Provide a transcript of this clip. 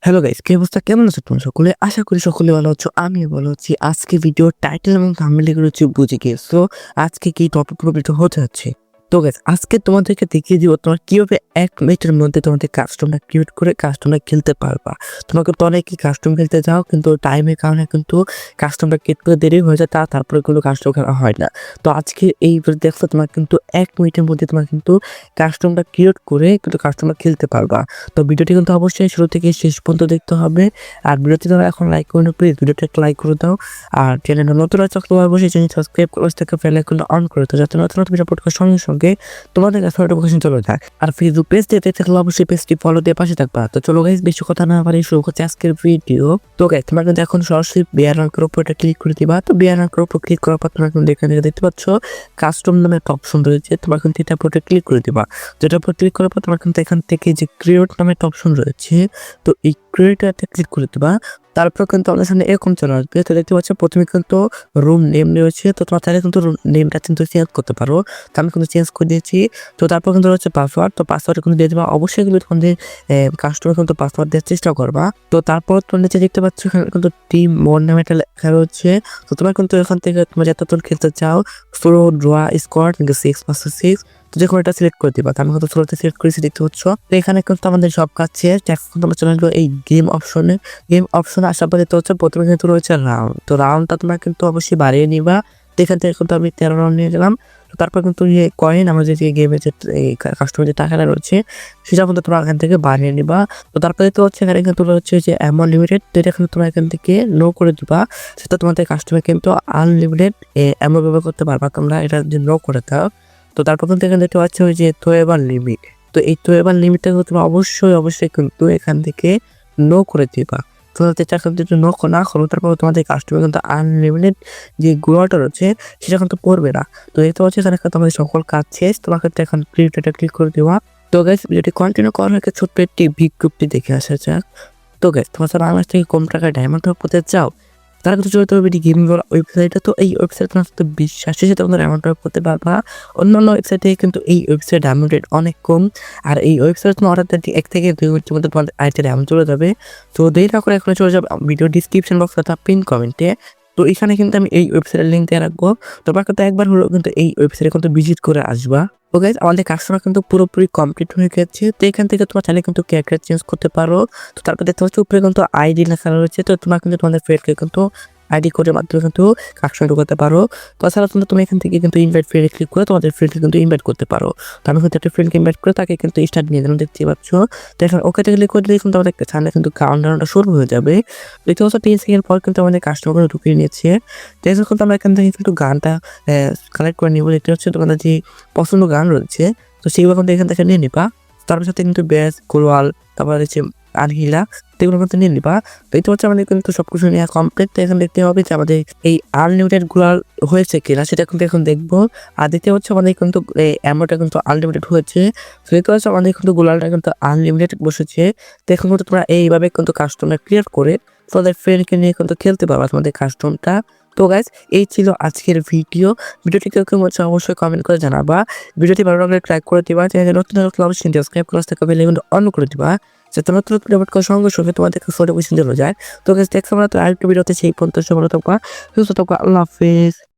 Hello guys, কি অবস্থা? কেমন আছো তোমরা সকলে? আশা করি সকলে ভালো আছো। আমিও ভালো আছি। আজকে ভিডিওর টাইটেল এবং থাম্বনেইলে করেছি বুঝে গিয়েছো আজকে কি টপিক ভিডিও হতে যাচ্ছে। তো গাইস, আজকে তোমাদেরকে দেখিয়ে দিব তোমরা কিভাবে 1 মিনিটের মধ্যে তোমাদের কাস্টমার ক্রিয়েট করে কাস্টমার খেলতে পারবা। তোমাকে তো অনেকেই কাস্টম খেলতে যাও, কিন্তু টাইমের কারণে কিন্তু কাস্টমার ক্রিয়েট করে দেরি হয়ে যায়, তারপরে কিন্তু কাস্টম খেলা হয় না। তো আজকে এই দেখছো তোমার কিন্তু 1 মিনিটের মধ্যে তোমার কিন্তু কাস্টমার ক্রিয়েট করে কিন্তু কাস্টমার খেলতে পারবা। তো ভিডিওটি কিন্তু অবশ্যই শুরু থেকে শেষ পর্যন্ত দেখতে হবে। আর ভিডিওটি তোমরা এখন লাইক করে নাও, প্লিজ ভিডিওটা একটা লাইক করে দাও। আর চ্যানেলে নতুন আছে অবশ্যই চ্যানেল সাবস্ক্রাইব করে থেকে বেল আইকনটা অন করে দাও, যাতে নতুন নতুন ভিডিও আপলোড করার সঙ্গে সঙ্গে তোমাদের কাছে নোটিফিকেশন চলে যায়। আর ফেসবুক পেজ দেখতে থাকলে অবশ্যই পেজটি ফলো দিয়ে পাশে থাকবা। তো চলো গাইস, বেশি কথা না বাড়িয়ে শুরু করছি আজকের ভিডিও। তো গাইস, তোমরা কিন্তু এখন সরাসরি বিয়ার রাঙ্কের উপর এটা ক্লিক করে দিবা। তো বিয়ার রাঙ্কের উপর ক্লিক করার পর তোমরা কিন্তু এখানে দেখতে পাচ্ছ কাস্টম নামে একটা অপশন রয়েছে। তোমরা কিন্তু এটা উপর ক্লিক করে দিবা। যেটার উপর ক্লিক করার পর তোমার কিন্তু এখান থেকে যে ক্রিয়েট নামে একটা অপশন রয়েছে, তো এই ক্রিয়েটারটা ক্লিক করে দেবা। তারপর কিন্তু আমাদের সামনে এরকম চলে আসবে। তো দেখতে পাচ্ছ প্রথমে কিন্তু রুম নেম রয়েছে। তো তোমার চাইলে কিন্তু রুম নেমটা কিন্তু চেঞ্জ করতে পারো। তো আমি কিন্তু চেঞ্জ করে দিয়েছি। তো তারপর কিন্তু রয়েছে পাসওয়ার্ড। তো পাসওয়ার্ড কিন্তু দিয়ে দেবা। অবশ্যই কিন্তু তোমাদের কাস্টমার কিন্তু পাসওয়ার্ড দেওয়ার চেষ্টা করবা। তো তারপর তোমার নিচে দেখতে পাচ্ছ এখানে কিন্তু টিম মোড নামে একটা লেখা রয়েছে। তো তোমার কিন্তু এখান থেকে তোমার যতক্ষণ খেলতে চাও, স্লো, ড্রা, স্কোয়াড, 6 তো যে কোনো একটা সিলেক্ট করে দিবা। আমি কিন্তু স্লোতে সিলেক্ট করেছি, দেখতে পাচ্ছ। তো এখানে কিন্তু আমাদের সব কাজ শেষ। এখন তোমরা চলে আসবো এই গেম অপশনে। গেম অপশনে আসার পরে তো হচ্ছে প্রথমে কিন্তু রয়েছে রাউন্ড। তো রাউন্ডটা তোমরা কিন্তু অবশ্যই বাড়িয়ে নিবা। তো এখান থেকে কিন্তু আমি 13 রাউন্ড নিয়ে গেলাম। তো তারপর কিন্তু যে কয়েন আমাদের যে গেমের যে কাস্টমার যে টাকাটা রয়েছে, সেটা কিন্তু তোমরা এখান থেকে বাড়িয়ে নিবা। তো তারপরে তো হচ্ছে এখানে কিন্তু হচ্ছে যে অ্যামাউন্ট লিমিটেড, তো এটা কিন্তু তোমরা এখান থেকে নো করে দিবা। সেটা তোমাদের কাস্টমার কিন্তু আনলিমিটেড অ্যামাউন্ট ব্যবহার করতে পারবা তোমরা, এটা যে নো করে দাও। তো তারপর কিন্তু এখানে দেখতে পাচ্ছ ওই যে থ্রোয়েবল লিমিট। তো এই থ্রোয়েবল লিমিটটা কিন্তু তোমরা অবশ্যই কিন্তু এখান থেকে নো করে দিবা। তো যেটা কিন্তু যদি নো না করো, তারপর তোমাদের কাস্টমার কিন্তু আনলিমিটেড যে গুণাটা রয়েছে সেটা কিন্তু পড়বে না। তো এটা হচ্ছে এখানে তোমাদের সকল কাজ শেষ। তোমাকে এখন ক্রিয়েটটা ক্লিক করে দেওয়া। তো গাইস, ভিডিওটি কন্টিনিউ করার আগে ছোট্ট একটি বিজ্ঞপ্তি দেখে আসা যাক। তো গাইস, তোমার যারা আমার থেকে কম টাকায় ডায়মন্ড পেতে চাও, তারা কিন্তু চলতে হবে গেমিং ওয়েবসাইটে। তো এই ওয়েবসাইট তোমার সাথে বিশ্বাসের সাথে তোমাদের অ্যামাউন্ট করতে পারবা। অন্যান্য ওয়েবসাইটে কিন্তু এই ওয়েবসাইট অ্যামাউন্ট রেট অনেক কম। আর এই ওয়েবসাইট তোমার অর্ডার 1 থেকে 2 মিনিটের মধ্যে তোমাদের আইটের অ্যামাউন্ট চলে যাবে। তো দেরি না করে এখন চলে যাবে ভিডিও ডিসক্রিপশন বক্স অথবা পিন কমেন্টে। তো এখানে কিন্তু আমি এই ওয়েবসাইটের লিঙ্ক দিয়ে রাখবো। তোমার কিন্তু একবার হলেও কিন্তু এই ওয়েবসাইটে কিন্তু ভিজিট করে আসবা। তো গাইস, আমাদের কাস্টমার কিন্তু পুরোপুরি কমপ্লিট হয়ে গেছে। তো এখান থেকে তোমার চাইলে কিন্তু ক্যারেক্টার চেঞ্জ করতে পারো। তো তারপর দেখতে পাচ্ছ উপরে কিন্তু আইডি লেখা রয়েছে। তো তোমার কিন্তু তোমাদের ফ্রেন্ডকে কিন্তু আইডি কোডের মাধ্যমে কিন্তু কানেকশন ঢোকাতে পারো। তাছাড়া কিন্তু তুমি এখান থেকে কিন্তু ইনভাইট ফ্রেন্ডে ক্লিক করে তোমাদের ফ্রেন্ডকে কিন্তু ইনভাইট করতে পারো। তো আমি কিন্তু একটা ফ্রেন্ডকে ইনভাইট করে তাকে কিন্তু স্টার্ট নিয়ে দিলাম, দেখতে পাচ্ছ। তো এখন ওকে ক্লিক করে দিলে কিন্তু আমাদের চ্যানেলে কিন্তু কাউন্টডাউনটা শুরু হয়ে যাবে। দেখতে পাচ্ছ 3 সেকেন্ড পর কিন্তু আমাদের কাস্টমার ঢুকিয়ে নিয়েছে। তো এখন কিন্তু আমরা এখান থেকে কিন্তু গানটা কালেক্ট করে নিব। দেখতে পাচ্ছ তোমাদের যে পছন্দ গান রয়েছে, তো সেইগুলো কিন্তু এখান থেকে নিয়ে নিবা। তার সাথে কিন্তু ব্যাস, কোরওয়াল, তারপর হচ্ছে আনহিলা, এগুলো কিন্তু নিয়ে নিবা। দেখতে পাচ্ছ আমাদের কিন্তু সবকিছু নেওয়া কমপ্লিট। তো এখন দেখতে হবে যে আমাদের এই আনলিমিটেড গুলাল হয়েছে কিনা, সেটা কিন্তু এখন দেখবো। আর দেখতে পাচ্ছ আমাদের কিন্তু এই অ্যামাউন্টটা কিন্তু আনলিমিটেড হয়েছে। তো দেখতে পাচ্ছ আমাদের কিন্তু গুলালটা কিন্তু আনলিমিটেড বসেছে। তো এখন কিন্তু তোমরা এইভাবে কিন্তু কাস্টমার ক্রিয়েট করে তোমাদের ফ্রেন্ডকে নিয়ে কিন্তু খেলতে পারবা তোমাদের কাস্টমটা। তো গাইজ, এই ছিল আজকের ভিডিওটি কেউ কেউ হচ্ছে অবশ্যই কমেন্ট করে জানাবা। ভিডিওটি ভালো লাগলে ট্রাই করে দিবা। নতুন অবশ্যই সাবস্ক্রাইব করে থাকা বেল আইকনটা অন করে দিবা, যাতে নতুন নতুন আপলোড করার সঙ্গে সঙ্গে তোমাদের কাছে নোটিফিকেশন চলে যায়। তো গাইজ, দেখছো আমরা তো আরেকটা ভিডিওতে, সেই পর্যন্ত ভালো থাকবা, সুস্থ থাকবা। আল্লাহ হাফেজ।